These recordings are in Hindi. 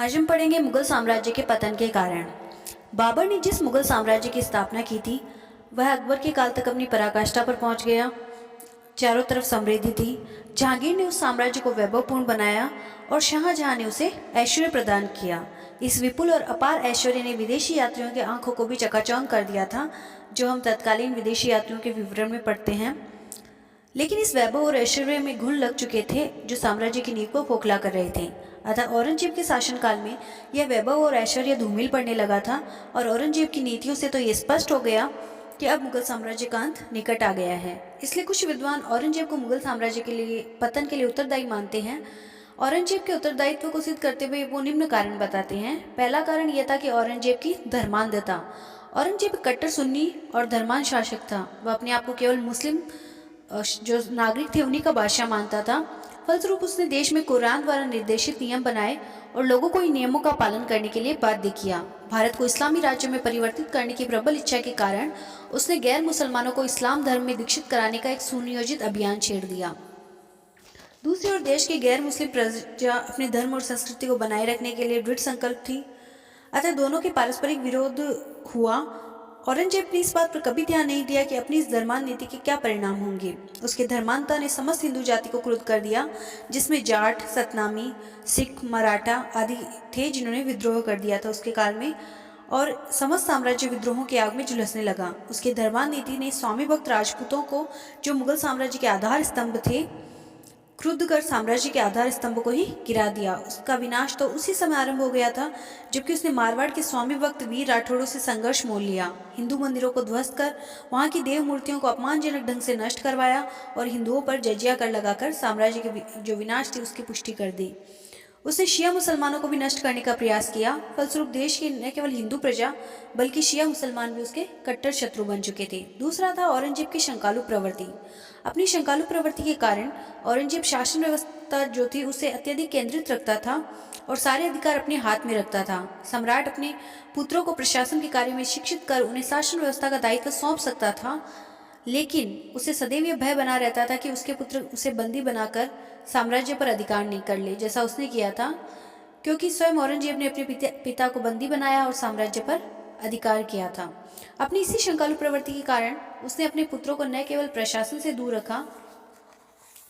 आज हम पढ़ेंगे मुगल साम्राज्य के पतन के कारण। बाबर ने जिस मुगल साम्राज्य की स्थापना की थी वह अकबर के काल तक अपनी पराकाष्ठा पर पहुंच गया। चारों तरफ समृद्धि थी। जहांगीर ने उस साम्राज्य को वैभवपूर्ण बनाया और शाहजहां ने उसे ऐश्वर्य प्रदान किया। इस विपुल और अपार ऐश्वर्य ने विदेशी यात्रियों की आंखों को भी चकाचौंध कर दिया था, जो हम तत्कालीन विदेशी यात्रियों के विवरण में पढ़ते हैं। लेकिन इस वैभव और ऐश्वर्य में घुन लग चुके थे जो साम्राज्य की नींव को खोखला कर रहे थे। अतः औरंगजेब के शासनकाल में यह वैभव और ऐश्वर्य धूमिल पड़ने लगा था और औरंगजेब की नीतियों से तो ये स्पष्ट हो गया कि अब मुगल साम्राज्य का अंत निकट आ गया है। इसलिए कुछ विद्वान औरंगजेब को मुगल साम्राज्य के लिए पतन के लिए उत्तरदायी मानते हैं। औरंगजेब के उत्तरदायित्व को सिद्ध करते हुए वो निम्न कारण बताते हैं। पहला कारण यह था कि औरंगजेब की धर्मांधता। औरंगजेब कट्टर सुन्नी और धर्मांध शासक था। वह अपने आप को केवल मुस्लिम जो नागरिक थे उन्हीं का बादशाह मानता था। फलस्वरूप उसने देश में कुरान द्वारा निर्देशित नियम बनाए और लोगों को इन नियमों का पालन करने के लिए बाध्य किया। भारत को इस्लामी राज्य में परिवर्तित करने की प्रबल इच्छा के कारण उसने गैर मुसलमानों को इस्लाम धर्म में दीक्षित कराने का एक सुनियोजित अभियान छेड़ दिया। दूसरी ओर देश की गैर मुस्लिम प्रजा अपने धर्म और संस्कृति को बनाए रखने के लिए दृढ़ संकल्प थी। अतः दोनों के पारस्परिक विरोध हुआ। औरंगजेब ने इस बात पर कभी ध्यान नहीं दिया कि अपनी इस धर्मांध नीति के क्या परिणाम होंगे। उसके धर्मांधता ने समस्त हिंदू जाति को क्रुद्ध कर दिया, जिसमें जाट, सतनामी, सिख, मराठा आदि थे जिन्होंने विद्रोह कर दिया था उसके काल में, और समस्त साम्राज्य विद्रोहों की आग में झुलसने लगा। उसकी धर्मांध नीति ने स्वामी भक्त राजपूतों को, जो मुगल साम्राज्य के आधार स्तंभ थे, क्रुद्ध कर साम्राज्य के आधार स्तंभ को ही गिरा दिया। उसका विनाश तो उसी समय आरंभ हो गया था जबकि उसने मारवाड़ के स्वामी भक्त वीर राठौड़ों से संघर्ष मोल लिया, हिंदू मंदिरों को ध्वस्त कर वहां की देव मूर्तियों को अपमानजनक ढंग से नष्ट करवाया और हिंदुओं पर जजिया कर लगाकर साम्राज्य के जो विनाश थी उसकी पुष्टि कर दी। उसने शिया मुसलमानों को भी नष्ट करने का प्रयास किया। फलस्वरूप देश की न केवल हिंदू प्रजा बल्कि शिया मुसलमान भी उसके कट्टर शत्रु बन चुके थे। दूसरा था औरंगजेब की शंकालु प्रवृत्ति। अपनी शंकालु प्रवृत्ति के कारण औरंगजेब शासन व्यवस्था जो थी उसे अत्यधिक केंद्रित रखता था और सारे अधिकार अपने हाथ में रखता था। सम्राट अपने पुत्रों को प्रशासन के कार्य में शिक्षित कर उन्हें शासन व्यवस्था का दायित्व सौंप सकता था, लेकिन उसे सदैव यह भय बना रहता था कि उसके पुत्र उसे बंदी बनाकर साम्राज्य पर अधिकार नहीं कर ले, जैसा उसने किया था, क्योंकि स्वयं औरंगजेब ने अपने पिता को बंदी बनाया और साम्राज्य पर अधिकार किया था। अपनी इसी शंकालु प्रवृत्ति के कारण उसने अपने पुत्रों को न केवल प्रशासन से दूर रखा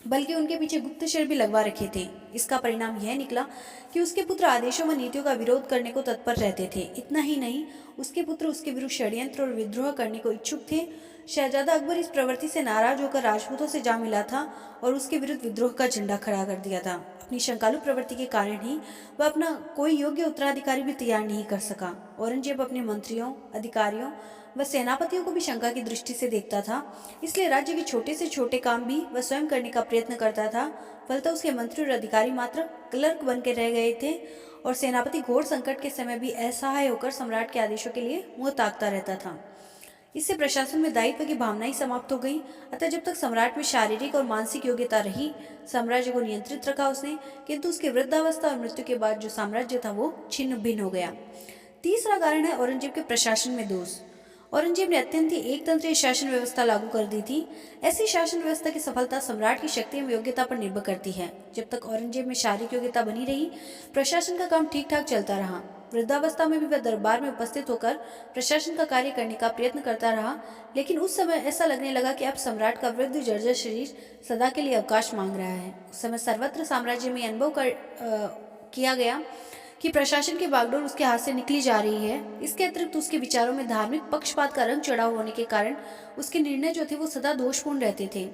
बल्कि उनके पीछे गुप्तचर भी लगवा रखे थे। इसका परिणाम यह निकला कि उसके पुत्र आदेशों व नीतियों का विरोध करने को तत्पर रहते थे। इतना ही नहीं, उसके पुत्र उसके विरुद्ध षड्यंत्र और विद्रोह करने को इच्छुक थे। शहजादा अकबर इस प्रवृत्ति से नाराज होकर राजपूतों से जा मिला था और उसके विरुद्ध विद्रोह का झंडा खड़ा कर दिया था। अपनी शंकालु प्रवृत्ति के कारण ही वह अपना कोई योग्य उत्तराधिकारी भी तैयार नहीं कर सका। औरंगजेब अपने मंत्रियों, अधिकारियों वह सेनापतियों को भी शंका की दृष्टि से देखता था, इसलिए राज्य के छोटे से छोटे काम भी वह स्वयं करने का प्रयत्न करता था। फलतः उसके मंत्री और अधिकारी मात्र क्लर्क बन के रह गए थे और सेनापति घोर संकट के समय भी असहाय होकर सम्राट के आदेशों के लिए मुंह ताकता रहता था। इससे प्रशासन में दायित्व की भावना ही समाप्त हो गई। अतः जब तक सम्राट में शारीरिक और मानसिक योग्यता रही, साम्राज्य को नियंत्रित रखा उसने, किंतु उसके वृद्धावस्था और मृत्यु के बाद जो साम्राज्य था वो छिन्न भिन्न हो गया। तीसरा कारण है औरंगजेब के प्रशासन में दोष। औरंगजेब ने अत्यंत ही एक तंत्रीय शासन व्यवस्था लागू कर दी थी। ऐसी शासन व्यवस्था की सफलता सम्राट की शक्ति एवं योग्यता पर निर्भर करती है। जब तक औरंगजेब में शारीरिक योग्यता बनी रही, प्रशासन का काम ठीक ठाक चलता रहा। वृद्धावस्था में भी वह दरबार में उपस्थित होकर प्रशासन का कार्य करने का प्रयत्न करता रहा, लेकिन उस समय ऐसा लगने लगा कि अब सम्राट का वृद्ध जर्जर शरीर सदा के लिए अवकाश मांग रहा है। उस समय सर्वत्र साम्राज्य में अनुभव किया गया कि प्रशासन की बागडोर उसके हाथ से निकली जा रही है। इसके अतिरिक्त उसके विचारों में धार्मिक पक्षपात का रंग चढ़ा होने के कारण उसके निर्णय जो थे वो सदा दोषपूर्ण रहते थे।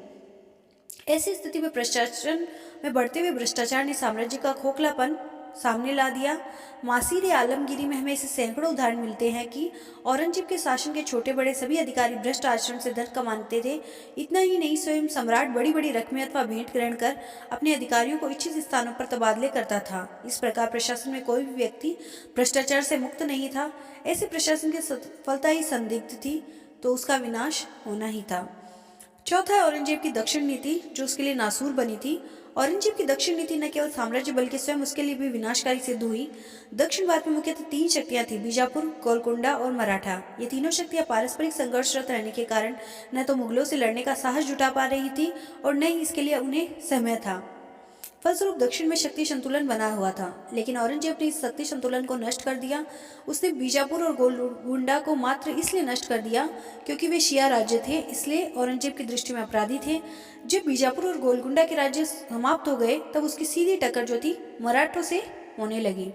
ऐसी स्थिति में प्रशासन में बढ़ते हुए भ्रष्टाचार ने साम्राज्य का खोखलापन सामने ला दिया। मासीर आलमगीरी में हमें ऐसे सैकड़ों उदाहरण मिलते हैं कि औरंगजेब के शासन के छोटे बड़े सभी अधिकारी भ्रष्ट आचरण से धन कमाते थे। इतना ही नहीं, स्वयं सम्राट बड़ी बड़ी रकमें अथवा भेंट ग्रहण कर अपने अधिकारियों को इच्छित स्थानों पर तबादले करता था। इस प्रकार प्रशासन में कोई भी व्यक्ति भ्रष्टाचार से मुक्त नहीं था। ऐसे प्रशासन की सफलता ही संदिग्ध थी, तो उसका विनाश होना ही था। चौथा है औरंगजेब की दक्षिण नीति, जो उसके लिए नासूर बनी थी। औरंगजेब की दक्षिण नीति न केवल साम्राज्य बल्कि स्वयं उसके लिए भी विनाशकारी सिद्ध हुई। दक्षिण भारत में मुख्यतः तीन शक्तियां थी, बीजापुर, गोलकोंडा और मराठा। ये तीनों शक्तियां पारस्परिक संघर्षरत रहने के कारण न तो मुगलों से लड़ने का साहस जुटा पा रही थी और न ही इसके लिए उन्हें समय था। फलस्वरूप दक्षिण में शक्ति संतुलन बना हुआ था, लेकिन औरंगजेब ने इस शक्ति संतुलन को नष्ट कर दिया। उसने बीजापुर और गोलकुंडा को मात्र इसलिए नष्ट कर दिया क्योंकि वे शिया राज्य थे, इसलिए औरंगजेब की दृष्टि में अपराधी थे। जब बीजापुर और गोलकुंडा के राज्य समाप्त हो गए तब उसकी सीधी टक्कर जो थी मराठों से होने लगी।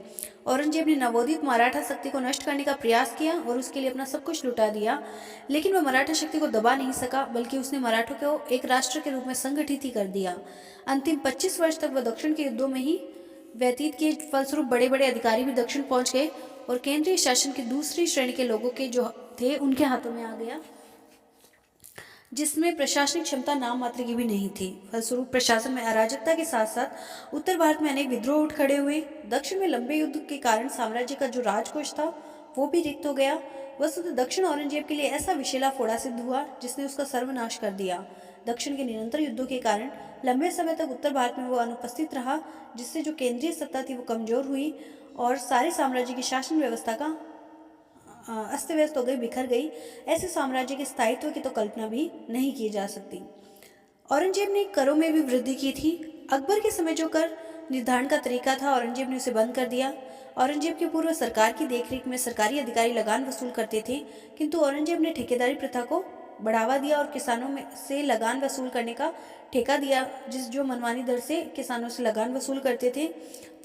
औरंगजेब ने नवोदित मराठा शक्ति को नष्ट करने का प्रयास किया और उसके लिए अपना सब कुछ लुटा दिया, लेकिन वह मराठा शक्ति को दबा नहीं सका, बल्कि उसने मराठों को एक राष्ट्र के रूप में संगठित ही कर दिया। अंतिम 25 वर्ष तक वह दक्षिण के युद्धों में ही व्यतीत किए। फलस्वरूप बड़े बड़े अधिकारी भी दक्षिण पहुंच गए और केंद्रीय शासन की दूसरी श्रेणी के लोगों के जो थे उनके हाथों में आ गया, जिसमें प्रशासनिक क्षमता नाम मात्र की भी नहीं थी। फलस्वरूप प्रशासन में अराजकता के साथ साथ उत्तर भारत में अनेक विद्रोह उठ खड़े हुए। दक्षिण में लंबे युद्ध के कारण साम्राज्य का जो राजकोष था वो भी रिक्त हो गया। वस्तुतः दक्षिण औरंगजेब के लिए ऐसा विषैला फोड़ा सिद्ध हुआ जिसने उसका सर्वनाश कर दिया। दक्षिण के निरंतर युद्धों के कारण लंबे समय तक उत्तर भारत में वो अनुपस्थित रहा, जिससे जो केंद्रीय सत्ता थी वो कमजोर हुई और सारे साम्राज्य की शासन व्यवस्था का अस्त व्यस्त हो गई, बिखर गई। ऐसे साम्राज्य के स्थायित्व की तो कल्पना भी नहीं की जा सकती। औरंगजेब ने करों में भी वृद्धि की थी। अकबर के समय जो कर निर्धारण का तरीका था औरंगजेब ने उसे बंद कर दिया। औरंगजेब के पूर्व सरकार की देखरेख में सरकारी अधिकारी लगान वसूल करते थे, किंतु औरंगजेब ने ठेकेदारी प्रथा को बढ़ावा दिया और किसानों में से लगान वसूल करने का ठेका दिया, जो मनमानी दर से किसानों से लगान वसूल करते थे।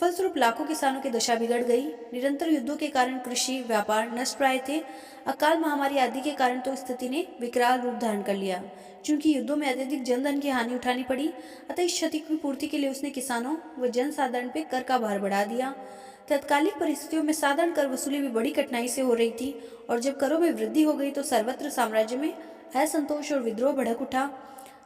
फलस्वरूप लाखों किसानों की दशा बिगड़ गई। निरंतर युद्धों के कारण कृषि व्यापार नष्ट प्राय थे। अकाल महामारी आदि के कारण तो स्थिति ने विकराल रूप धारण कर लिया। चूंकि युद्धों में अत्यधिक जनधन की हानि उठानी पड़ी, अतः इस क्षति की पूर्ति के लिए उसने किसानों व जनसाधारण पर कर का भार बढ़ा दिया। तत्कालिक परिस्थितियों में साधारण कर वसूली भी बड़ी कठिनाई से हो रही थी, और जब करों में वृद्धि हो गई तो सर्वत्र साम्राज्य में असंतोष और विद्रोह भड़क उठा।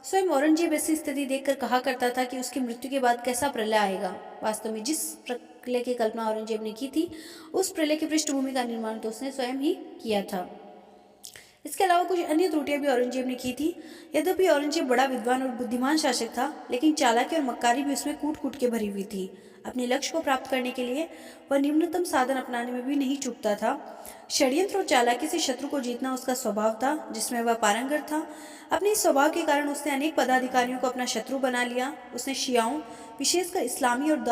स्वयं औरंगजेब ऐसी स्थिति देखकर कहा करता था कि उसकी मृत्यु के बाद कैसा प्रलय आएगा। वास्तव में जिस प्रलय की कल्पना औरंगजेब ने की थी, उस प्रलय की पृष्ठभूमि का निर्माण तो उसने स्वयं ही किया था। इसके अलावा कुछ अन्य त्रुटियां भी औरंगजेब ने की थी। यद्यपि औरंगजेब बड़ा विद्वान और बुद्धिमान शासक था, लेकिन चालाकी और मक्कारी भी उसमें कूट कूट के भरी हुई थी। अपने लक्ष्य को प्राप्त करने के लिए वह निम्नतम साधन अपनाने में भी नहीं चूकता था। षड्यंत्र और चालाकी से शत्रु को जीतना उसका स्वभाव था, जिसमें वह पारंगत था। अपने इस स्वभाव के कारण उसने अनेक पदाधिकारियों को अपना शत्रु बना लिया। उसने शियाओं, विशेषकर इस्लामी और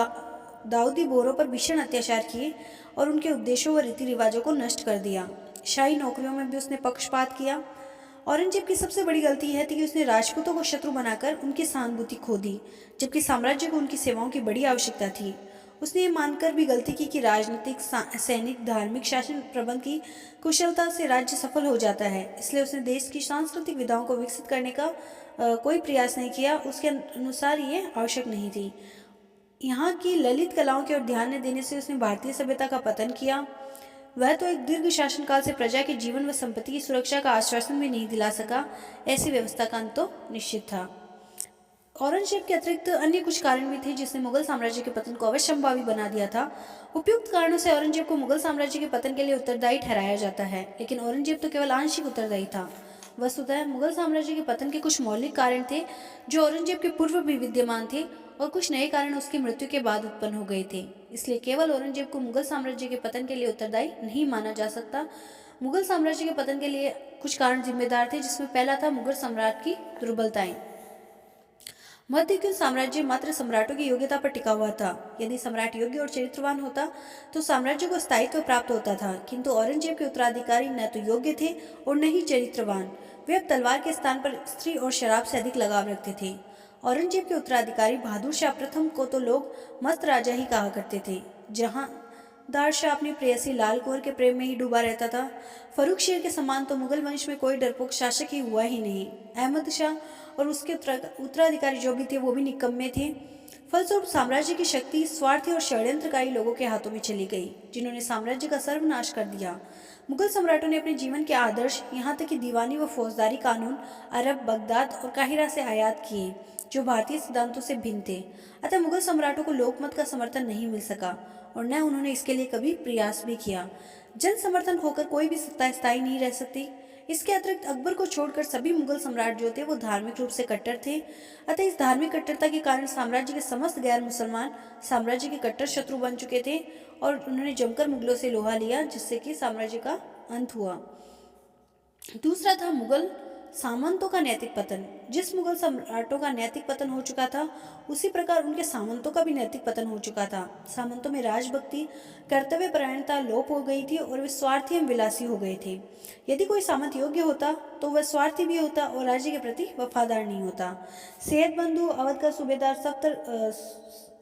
दाऊदी बोरों पर भीषण अत्याचार किए और उनके उद्देश्यों व रीति रिवाजों को नष्ट कर दिया। शाही नौकरियों में भी उसने पक्षपात किया। औरंगजेब की सबसे बड़ी गलती यह थी कि उसने राजपूतों को शत्रु बनाकर उनकी सहानुभूति खो दी, जबकि साम्राज्य को उनकी सेवाओं की बड़ी आवश्यकता थी। उसने ये मानकर भी गलती की कि राजनीतिक, सैनिक, धार्मिक शासन प्रबंध की कुशलता से राज्य सफल हो जाता है, इसलिए उसने देश की सांस्कृतिक विधाओं को विकसित करने का कोई प्रयास नहीं किया। उसके अनुसार ये आवश्यक नहीं थी। यहाँ की ललित कलाओं की ओर ध्यान न देने से उसने भारतीय सभ्यता का पतन किया। वह तो एक दीर्घ शासनकाल से प्रजा के जीवन व संपत्ति की सुरक्षा का आश्वासन भी नहीं दिला सका। ऐसी व्यवस्था का अंत तो निश्चित था। औरंगजेब के अतिरिक्त अन्य कुछ कारण भी थे जिसने मुगल साम्राज्य के पतन को अवश्यंभावी बना दिया था। उपयुक्त कारणों से औरंगजेब को मुगल साम्राज्य के पतन के लिए उत्तरदायी ठहराया जाता है, लेकिन औरंगजेब तो केवल आंशिक उत्तरदायी था। वस्तुतः मुगल साम्राज्य के पतन के कुछ मौलिक कारण थे जो औरंगजेब के पूर्व भी विद्यमान थे, और कुछ नए कारण उसकी मृत्यु के बाद उत्पन्न हो गए थे। इसलिए केवल औरंगजेब को मुगल साम्राज्य के पतन के लिए उत्तरदायी नहीं माना जा सकता। मुगल साम्राज्य के पतन के लिए कुछ कारण जिम्मेदार थे, जिसमें पहला था मुगल सम्राट की दुर्बलताएं। मध्ययुगीन साम्राज्य मात्र सम्राटों की योग्यता पर टिका हुआ था। यदि सम्राट योग्य और चरित्रवान होता तो साम्राज्य को स्थायित्व प्राप्त होता था, किंतु औरंगजेब के उत्तराधिकारी न तो योग्य थे और न ही चरित्रवान। वे अब तलवार के स्थान पर स्त्री और शराब से अधिक लगाव रखते थे। औरंगजेब के उत्तराधिकारी बहादुर शाह प्रथम को तो लोग मस्त राजा ही कहा करते थे। जहां दार शाह अपनी प्रेयसी लाल कुंवर के प्रेम में ही डूबा रहता था। फर्रुख शेर के समान तो मुगल वंश में कोई डरपोक शासक ही हुआ ही नहीं। अहमद शाह और उसके उत्तराधिकारी जो भी थे वो भी निकम्मे थे। फलस्वरूप साम्राज्य की शक्ति स्वार्थी और षड्यंत्रकारी लोगों के हाथों में चली गई, जिन्होंने साम्राज्य का सर्वनाश कर दिया। मुगल सम्राटों ने अपने जीवन के आदर्श, यहाँ तक कि दीवानी व फौजदारी कानून अरब, बगदाद और काहिरा से आयात किए, जो भारतीय सिद्धांतों से भिन्न थे। अतः मुगल सम्राटों को लोकमत का समर्थन नहीं मिल सका और न उन्होंने इसके लिए कभी प्रयास भी किया। जन समर्थन होकर कोई भी सत्ता स्थायी नहीं रह सकती। इसके अतिरिक्त अकबर को छोड़कर सभी मुगल सम्राट जो थे वो धार्मिक रूप से कट्टर थे। अतः इस धार्मिक कट्टरता के कारण साम्राज्य के समस्त गैर मुसलमान साम्राज्य के कट्टर शत्रु बन चुके थे और उन्होंने जमकर मुगलों से लोहा लिया, जिससे कि साम्राज्य का अंत हुआ। दूसरा था मुगल सामंतों का नैतिक पतन। जिस मुगल सम्राटों का नैतिक पतन हो चुका था, उसी प्रकार उनके सामंतों का भी नैतिक पतन हो चुका था। सामंतों में राजभक्ति, कर्तव्य परायणता लोप हो गई थी और वे स्वार्थी एवं विलासी हो गए थे। यदि कोई सामंत योग्य होता तो वह स्वार्थी भी होता और राज्य के प्रति वफादार नहीं होता। सेहतबंधु, अवध का सूबेदार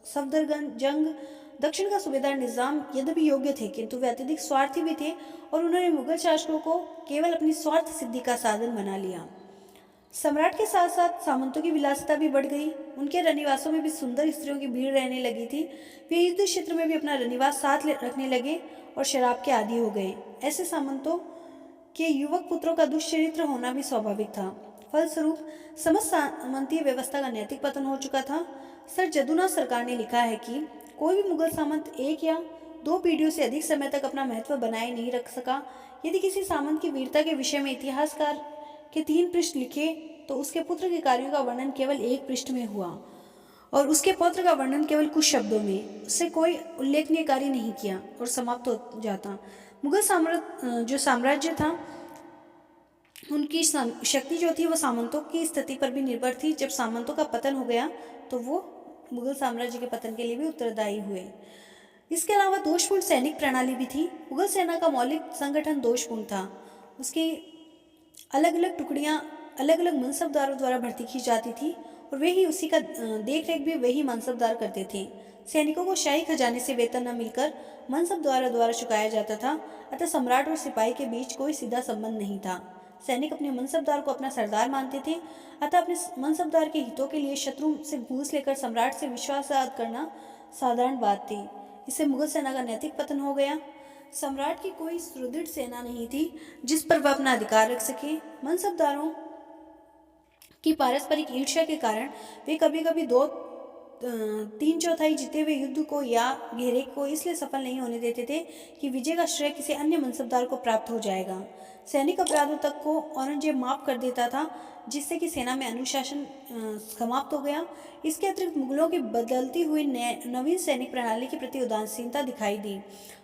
सफदरजंग, दक्षिण का सूबेदार निजाम यद्यपि योग्य थे, किंतु वे अत्यधिक स्वार्थी भी थे और उन्होंने मुगल शासकों को केवल अपनी स्वार्थ सिद्धि का साधन बना लिया। सम्राट के साथ साथ सामंतों की विलासिता भी बढ़ गई। उनके रनिवासों में भी सुंदर स्त्रियों की भीड़ रहने लगी थी। वे युद्ध क्षेत्र में भी अपना रनिवास साथ रखने लगे और शराब के आदी हो गए। ऐसे सामंतों के युवक पुत्रों का दुष्चरित्र होना भी स्वाभाविक था। फलस्वरूप समस्त सामंतीय व्यवस्था का नैतिक पतन हो चुका था। सर जदुनाथ सरकार ने लिखा है कि कोई भी मुगल सामंत 1 या 2 पीढ़ियों से अधिक समय तक अपना महत्व बनाए नहीं रख सका। यदि किसी सामंत की वीरता के विषय में इतिहासकार के 3 पृष्ठ लिखे तो उसके पुत्र के कार्यों का वर्णन केवल 1 पृष्ठ में हुआ और उसके पौत्र का वर्णन केवल कुछ शब्दों में। उससे कोई उल्लेखनीय कार्य नहीं किया और समाप्त हो जाता। मुगल जो साम्राज्य था, उनकी शक्ति जो थी वो सामंतों की स्थिति पर भी निर्भर थी। जब सामंतों का पतन हो गया तो वो मुगल साम्राज्य के पतन के लिए भी उत्तरदायी हुए। इसके अलावा दोषपूर्ण सैनिक प्रणाली भी थी। मुगल सेना का मौलिक संगठन दोषपूर्ण था। उसकी अलग अलग टुकड़ियाँ अलग अलग मनसबदारों द्वारा भर्ती की जाती थी और वे ही उसी का देख रेख भी वही मनसबदार करते थे। सैनिकों को शाही खजाने से वेतन न मिलकर मनसबदारों द्वारा चुकाया जाता था, अतः सम्राट और सिपाही के बीच कोई सीधा संबंध नहीं था। सैनिक अपने मनसबदार को अपना सरदार मानते थे, अतः अपने मनसबदार के हितों के लिए शत्रु से घूस लेकर सम्राट से विश्वासघात करना साधारण बात थी। इससे मुगल सेना का नैतिक पतन हो गया। सम्राट की कोई सुदृढ़ सेना नहीं थी जिस पर वह अपना अधिकार रख सके। मनसबदारों की पारस्परिक ईर्ष्या के कारण वे कभी कभी 2/3 जीते हुए युद्ध को या घेरे को इसलिए सफल नहीं होने देते थे कि विजय का श्रेय किसी अन्य मनसबदार को प्राप्त हो जाएगा। सैनिक अपराधों तक को औरंगजेब माफ कर देता था, जिससे कि सेना में अनुशासन समाप्त हो गया। इसके अतिरिक्त मुगलों की बदलती हुई नवीन सैनिक प्रणाली के प्रति उदासीनता दिखाई दी।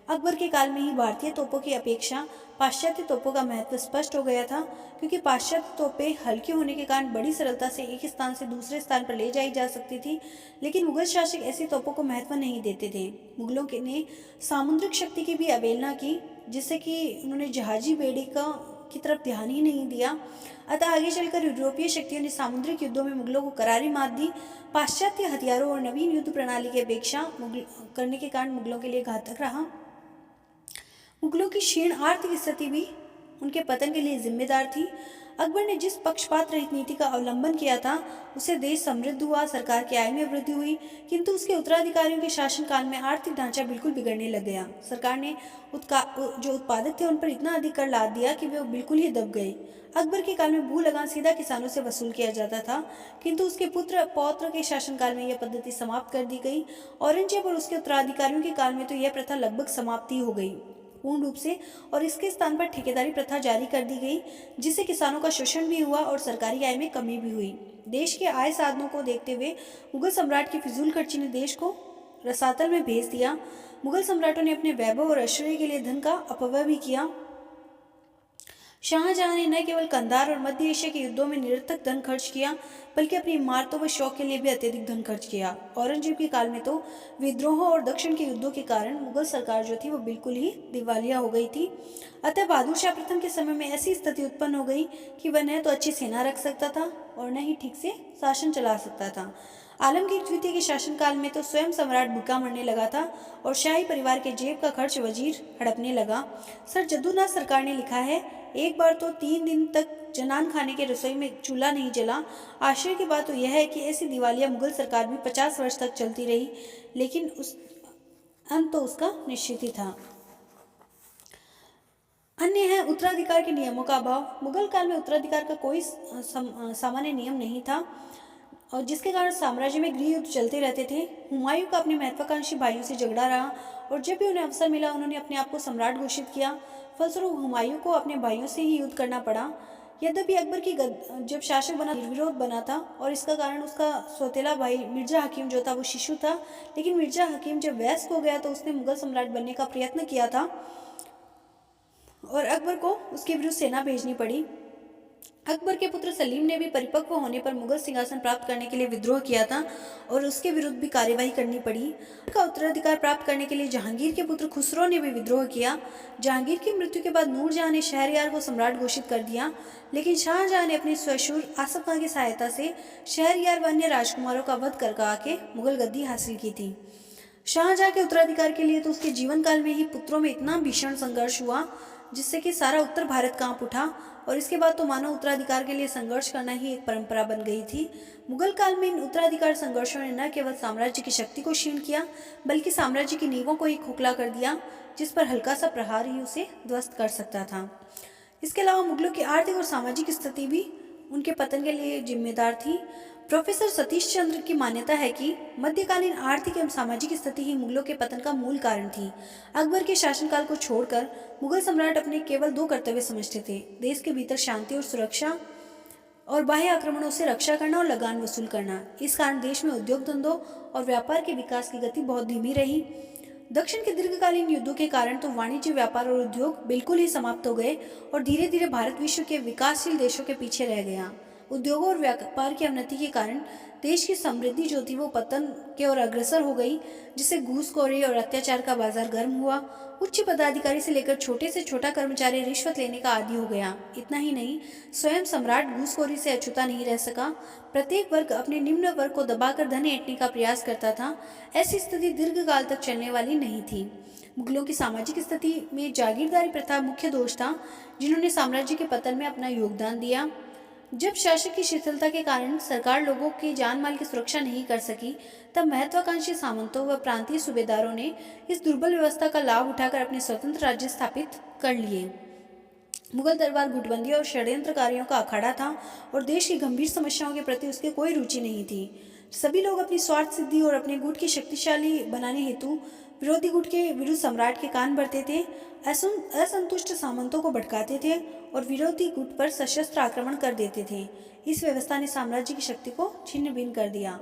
अकबर के काल में ही भारतीय तोपों की अपेक्षा पाश्चात्य तोपों का महत्व स्पष्ट हो गया था, क्योंकि पाश्चात्य तोपें हल्की होने के कारण बड़ी सरलता से एक स्थान से दूसरे स्थान पर ले जाई जा सकती थी, लेकिन मुगल शासक ऐसी तोपों को महत्व नहीं देते थे। मुगलों ने सामुद्रिक शक्ति की भी अवहेलना की, जिससे कि उन्होंने जहाजी बेड़े की तरफ ध्यान ही नहीं दिया। अतः आगे चलकर यूरोपीय शक्तियों ने सामुद्रिक युद्धों में मुगलों को करारी मात दी। पाश्चात्य हथियारों और नवीन युद्ध प्रणाली की अपेक्षा करने के कारण मुगलों के लिए घातक रहा। मुगलों की क्षीण आर्थिक स्थिति भी उनके पतन के लिए जिम्मेदार थी। अकबर ने जिस पक्षपात रहित नीति का अवलंबन किया था, उससे देश समृद्ध हुआ, सरकार की आय में वृद्धि हुई, किंतु उसके उत्तराधिकारियों के शासनकाल में आर्थिक ढांचा बिल्कुल बिगड़ने लग गया। सरकार ने जो उत्पादक थे उन पर इतना अधिक कर लाद दिया कि वे बिल्कुल ही दब गए। अकबर के काल में भू लगान सीधा किसानों से वसूल किया जाता था, किंतु उसके पुत्र पौत्र के शासनकाल में यह पद्धति समाप्त कर दी गई। औरंगजेब और उसके उत्तराधिकारियों के काल में तो यह प्रथा लगभग समाप्ति हो गई पूर्ण रूप से, और इसके स्थान पर ठेकेदारी प्रथा जारी कर दी गई, जिससे किसानों का शोषण भी हुआ और सरकारी आय में कमी भी हुई। देश के आय साधनों को देखते हुए मुगल सम्राट की फिजूल खर्ची ने देश को रसातल में भेज दिया। मुगल सम्राटों ने अपने वैभव और ऐश्वर्य के लिए धन का अपव्यय भी किया। शाहजहां ने न केवल कंधार और मध्य एशिया के युद्धों में निरर्थक धन खर्च किया, बल्कि अपनी इमारतों व शौक के लिए भी अत्यधिक धन खर्च किया। औरंगजेब के काल में तो विद्रोहों और दक्षिण के युद्धों के कारण मुगल सरकार जो थी वो बिल्कुल ही दिवालिया हो गई थी। अतः बहादुर शाह प्रथम के समय में ऐसी स्थिति उत्पन्न हो गई कि वह न तो अच्छी सेना रख सकता था और न ही ठीक से शासन चला सकता था। आलमगीर द्वितीय के शासनकाल में तो स्वयं सम्राट भूखा मरने लगा था और शाही परिवार के जेब का खर्च वजीर हड़पने लगा। सर जद्दूनाथ सरकार ने लिखा है, एक बार तो 3 दिन तक जनान खाने के रसोई में चूल्हा नहीं जला। आश्चर्य की बात तो यह है कि ऐसी दिवालिया मुगल सरकार भी 50 वर्ष तक चलती रही, लेकिन अंत तो उसका निश्चित ही था। अन्य है उत्तराधिकार के नियमों का अभाव। मुगल काल में उत्तराधिकार का कोई सामान्य नियम नहीं था और जिसके कारण साम्राज्य में गृह युद्ध चलते रहते थे। हुमायूं का अपने महत्वाकांक्षी भाइयों से झगड़ा रहा और जब भी उन्हें अवसर मिला उन्होंने अपने आप को सम्राट घोषित किया। फलस्वरूप हुमायूं को अपने भाइयों से ही युद्ध करना पड़ा। यद्यपि अकबर की जब शासक बना निर्विरोध बना था और इसका कारण उसका सौतेला भाई मिर्जा हकीम जो था वो शिशु था, लेकिन मिर्जा हकीम जब वयस्क हो गया तो उसने मुगल सम्राट बनने का प्रयत्न किया था और अकबर को उसके विरुद्ध सेना भेजनी पड़ी। अकबर के पुत्र सलीम ने भी परिपक्व होने पर मुगल सिंहासन प्राप्त करने के लिए विद्रोह किया था और उसके विरुद्ध भी कार्यवाही करनी पड़ी। का उत्तराधिकार प्राप्त करने के लिए जहांगीर के पुत्र खुसरो ने भी विद्रोह किया। जहांगीर की मृत्यु के बाद नूरजहां ने शहरयार को सम्राट घोषित कर दिया, लेकिन शाहजहां ने अपने ससुर आसफ खां की सहायता से शहरयार व अन्य राजकुमारों का वध करवा के मुगल गद्दी हासिल की थी। शाहजहां के उत्तराधिकार के लिए तो उसके जीवन काल में ही पुत्रों में इतना भीषण संघर्ष हुआ जिससे कि सारा उत्तर भारत कांप उठा, और इसके बाद तो मानो उत्तराधिकार के लिए संघर्ष करना ही एक परंपरा बन गई थी। मुगल काल में इन उत्तराधिकार संघर्षों ने न केवल साम्राज्य की शक्ति को क्षीण किया, बल्कि साम्राज्य की नींवों को ही खोखला कर दिया, जिस पर हल्का सा प्रहार ही उसे ध्वस्त कर सकता था। इसके अलावा मुगलों की आर्थिक और सामाजिक स्थिति भी उनके पतन के लिए जिम्मेदार थी। प्रोफेसर सतीश चंद्र की मान्यता है कि मध्यकालीन आर्थिक एवं सामाजिक स्थिति ही मुगलों के पतन का मूल कारण थी। अकबर के शासनकाल को छोड़कर मुगल सम्राट अपने केवल दो कर्तव्य समझते थे: देश के भीतर शांति और सुरक्षा, और बाह्य आक्रमणों से रक्षा करना और लगान वसूल करना। इस कारण देश में उद्योग धंधों और व्यापार के विकास की गति बहुत धीमी रही। दक्षिण के दीर्घकालीन युद्धों के कारण तो वाणिज्य, व्यापार और उद्योग बिल्कुल ही समाप्त हो गए और धीरे धीरे भारत विश्व के विकासशील देशों के पीछे रह गया। उद्योगों और व्यापार की अवनति के कारण देश की समृद्धि जो थी वो पतन की ओर अग्रसर हो गई, जिससे घूसखोरी और अत्याचार का बाजार गर्म हुआ। उच्च पदाधिकारी से लेकर छोटे से छोटा कर्मचारी रिश्वत लेने का आदी हो गया। इतना ही नहीं, स्वयं सम्राट घूसखोरी से अछूता नहीं रह सका। प्रत्येक वर्ग अपने निम्न वर्ग को दबाकर धन ऐंठने का प्रयास करता था। ऐसी स्थिति दीर्घकाल तक चलने वाली नहीं थी। मुगलों की सामाजिक स्थिति में जागीरदारी प्रथा मुख्य दोष था, जिन्होंने साम्राज्य के पतन में अपना योगदान दिया। जब शासक की शिथिलता के कारण सरकार लोगों के जान माल की सुरक्षा नहीं कर सकी, तब महत्वाकांक्षी सामंतों व प्रांतीय सूबेदारों ने इस दुर्बल व्यवस्था का लाभ उठाकर अपने स्वतंत्र राज्य स्थापित कर लिए। मुगल दरबार गुटबंदी और षड्यंत्रकारियों का अखाड़ा था और देश की गंभीर समस्याओं के प्रति उसके कोई रुचि नहीं थी। सभी लोग अपनी स्वार्थ सिद्धि और अपने गुट की शक्तिशाली बनाने हेतु विरोधी गुट के विरुद्ध सम्राट के कान भरते थे, असंतुष्ट सामंतों को भड़काते थे और विरोधी गुट पर सशस्त्र आक्रमण कर देते थे। इस व्यवस्था ने साम्राज्य की शक्ति को छिन्न भिन्न कर दिया।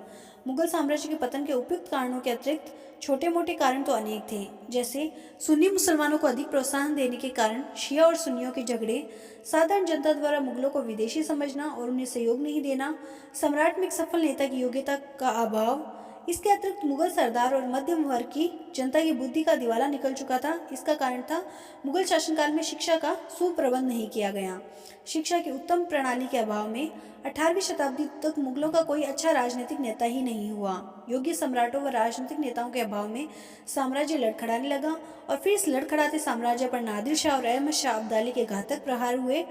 मुगल साम्राज्य के पतन के उपयुक्त कारणों के अतिरिक्त छोटे मोटे कारण तो अनेक थे, जैसे सुन्नी मुसलमानों को अधिक प्रोत्साहन देने के कारण शिया और सुन्नियों के झगड़े, साधारण जनता द्वारा मुगलों को विदेशी समझना और उन्हें सहयोग नहीं देना, सम्राट में एक सफल नेता की योग्यता का अभाव। इसके अतिरिक्त मुगल सरदार और मध्यम वर्ग की जनता की बुद्धि का दिवाला निकल चुका था। इसका कारण था मुगल शासनकाल में शिक्षा का सुप्रबंध नहीं किया गया। शिक्षा की उत्तम प्रणाली के अभाव में 18वीं शताब्दी तक मुगलों का कोई अच्छा राजनीतिक नेता ही नहीं हुआ। योग्य सम्राटों व राजनीतिक नेताओं के अभाव में साम्राज्य लड़खड़ाने लगा और फिर इस लड़खड़ाते साम्राज्य पर नादिर शाह और अहमद शाह अब्दाली के घातक प्रहार हुए,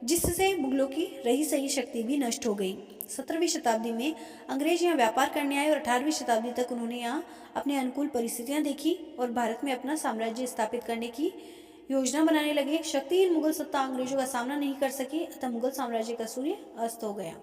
जिससे मुगलों की रही सही शक्ति भी नष्ट हो गई। 17वीं शताब्दी में अंग्रेज यहाँ व्यापार करने आए और 18वीं शताब्दी तक उन्होंने यहाँ अपने अनुकूल परिस्थितियाँ देखी और भारत में अपना साम्राज्य स्थापित करने की योजना बनाने लगे। शक्तिहीन मुगल सत्ता अंग्रेजों का सामना नहीं कर सकी, अतः मुगल साम्राज्य का सूर्य अस्त हो गया।